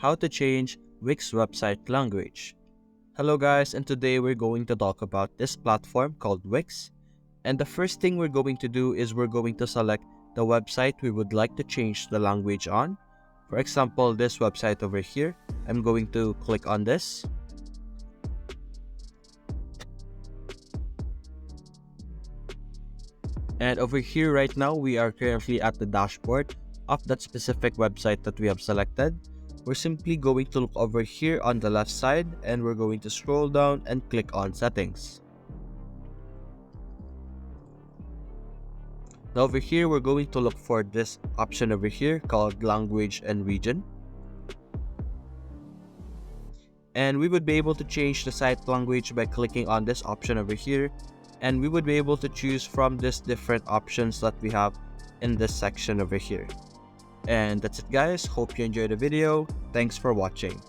how to change Wix website language. Hello guys, and today we're going to talk about this platform called Wix. And the first thing we're going to do is we're going to select the website we would like to change the language on. For example, this website over here, I'm going to click on this. And over here right now, we are currently at the dashboard of that specific website that we have selected. We're simply going to look over here on the left side and we're going to scroll down and click on settings. Now over here, we're going to look for this option over here called language and region. And we would be able to change the site language by clicking on this option over here. And we would be able to choose from these different options that we have in this section over here. And that's it guys, hope you enjoyed the video. Thanks for watching.